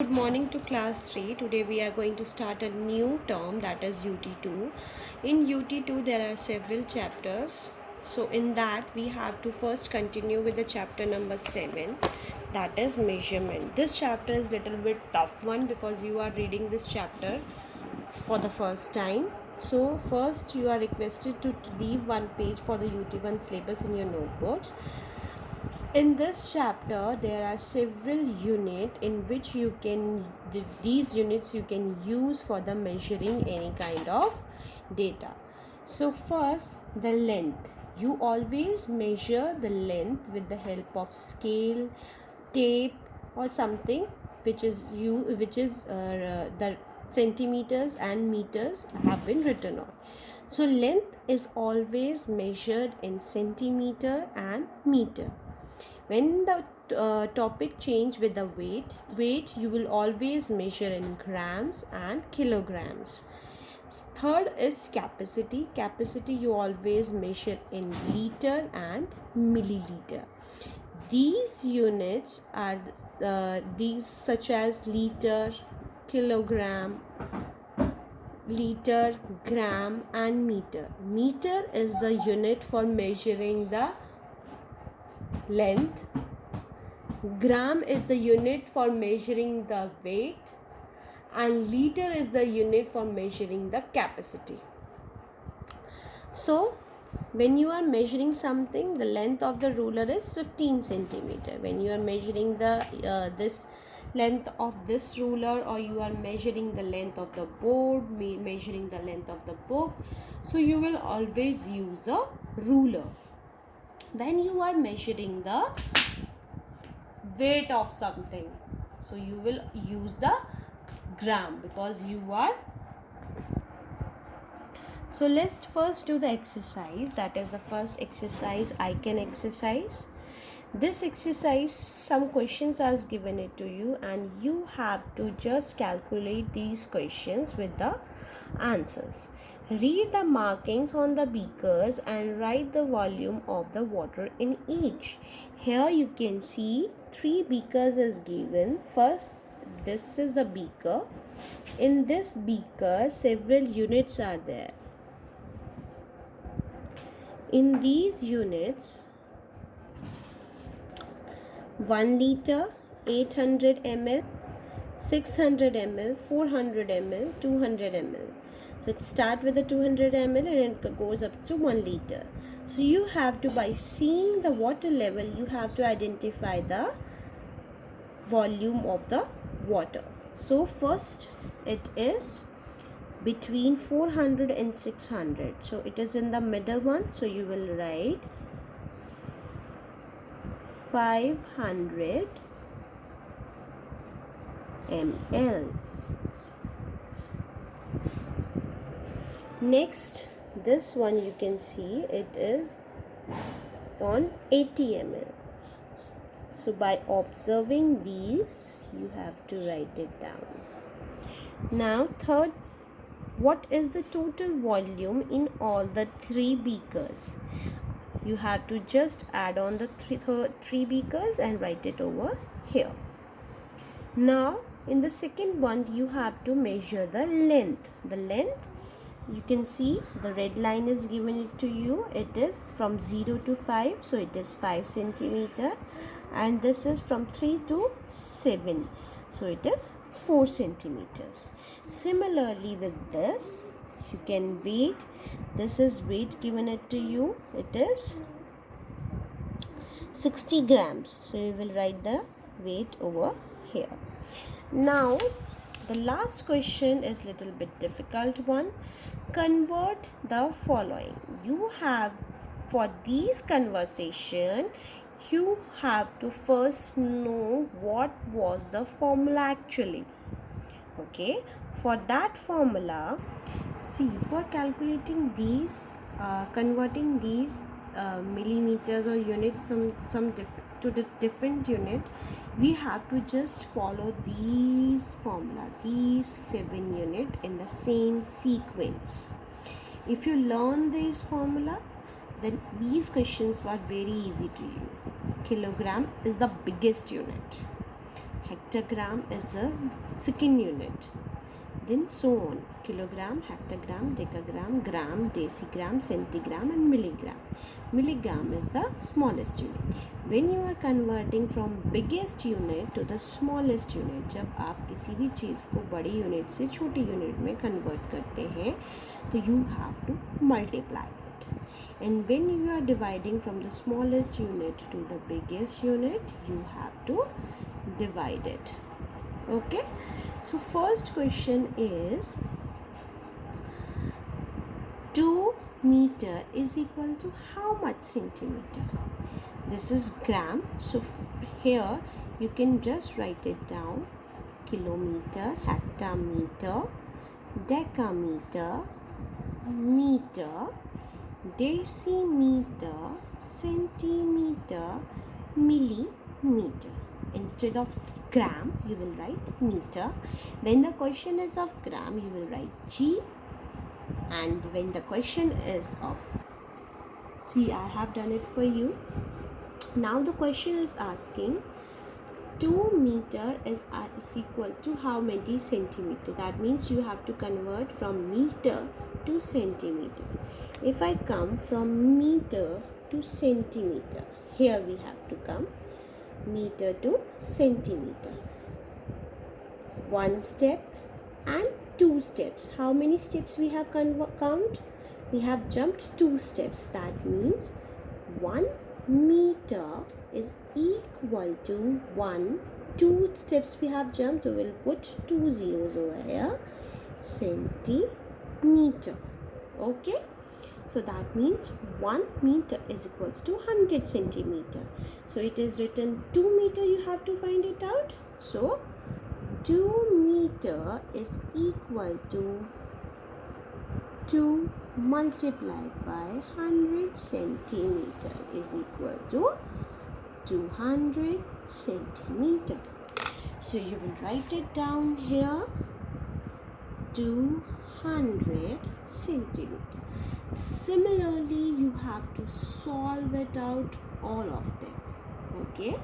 Good morning to class 3. Today we are going to start a new term, that is UT2. In UT2 there are several chapters. So in that we have to first continue with the chapter number 7, that is measurement. This chapter is little bit tough one because you are reading this chapter for the first time. So first you are requested to leave one page for the UT1 syllabus in your notebooks. In this chapter there are several units in which you can these units you can use for the measuring any kind of data. So first, the length. You always measure the length with the help of scale, tape, or something which is the centimeters and meters have been written on. So length is always measured in centimeter and meter. When the topic change with the weight you will always measure in grams and kilograms. Third is capacity you always measure in liter and milliliter. These units are these such as liter, kilogram, liter, gram and meter. Meter is the unit for measuring the length. Gram is the unit for measuring the weight, and liter is the unit for measuring the capacity. So when you are measuring something, the length of the ruler is 15 centimeter. When you are measuring the this length of this ruler, or you are measuring the length of the board, measuring the length of the book, so you will always use a ruler. When you are measuring the weight of something, so you will use the gram because you are. So let's first do the exercise. That is the first exercise, icon exercise. This exercise, some questions are given it to you and you have to just calculate these questions with the answers. Read the markings on the beakers and write the volume of the water in each. Here you can see 3 beakers is given. First, this is the beaker. In this beaker several units are there. In these units, 1 liter, 800 ml, 600 ml, 400 ml, 200 ml. So it starts with the 200 ml and it goes up to 1 liter. So you have to, by seeing the water level, you have to identify the volume of the water. So first it is between 400 and 600. So it is in the middle one. So you will write 500 ml. Next, this one you can see it is on 80 ml. So by observing these, you have to write it down. Now third, what is the total volume in all the 3 beakers? You have to just add on the three beakers and write it over here. Now in the second one you have to measure the length. The length, you can see the red line is given it to you. It is from 0 to 5, so it is 5 centimeter, and this is from 3 to 7, so it is 4 centimeters. Similarly with this, you can weight. This is weight given it to you. It is 60 grams. So you will write the weight over here. Now the last question is little bit difficult one. Convert the following. You have, for these conversation, you have to first know what was the formula actually. Okay, for that formula, see, for calculating these, converting these millimeters or units to the different unit, we have to just follow these formula, these 7 unit in the same sequence. If you learn this formula, then these questions were very easy to you. Kilogram is the biggest unit. hectogram is the second unit. Then so on, kilogram, hectogram, decagram, gram, decigram, centigram and milligram. Milligram is the smallest unit. When you are converting from biggest unit to the smallest unit, जब आप किसी भी चीज़ को बड़ी unit से छोटी unit में convert करते हैं तो you have to multiply it. And when you are dividing from the smallest unit to the biggest unit, you have to divide it. Okay, so first question is 2 meter is equal to how much centimeter? This is gram, so here you can just write it down: kilometer, hectometer, decameter, meter, decimeter, centimeter, millimeter. Instead of gram, you will write meter. When the question is of gram, you will write G. And when the question is of, see, I have done it for you. Now the question is asking 2 meter is equal to how many centimeter? That means you have to convert from meter to centimeter. If I come from meter to centimeter, here we have to come meter to centimeter. 1 step and 2 steps. How many steps we have count? We have jumped 2 steps. That means 1 meter is equal to 2 steps we have jumped. We will put 2 zeros over here. Centimeter. Okay. So that means 1 meter is equals to 100 centimeter. So it is written 2 meter, you have to find it out. So 2 meter is equal to 2 multiplied by 100 centimeter is equal to 200 centimeter. So you will write it down here, 200 centimeter. Similarly, you have to solve it out all of them. Okay.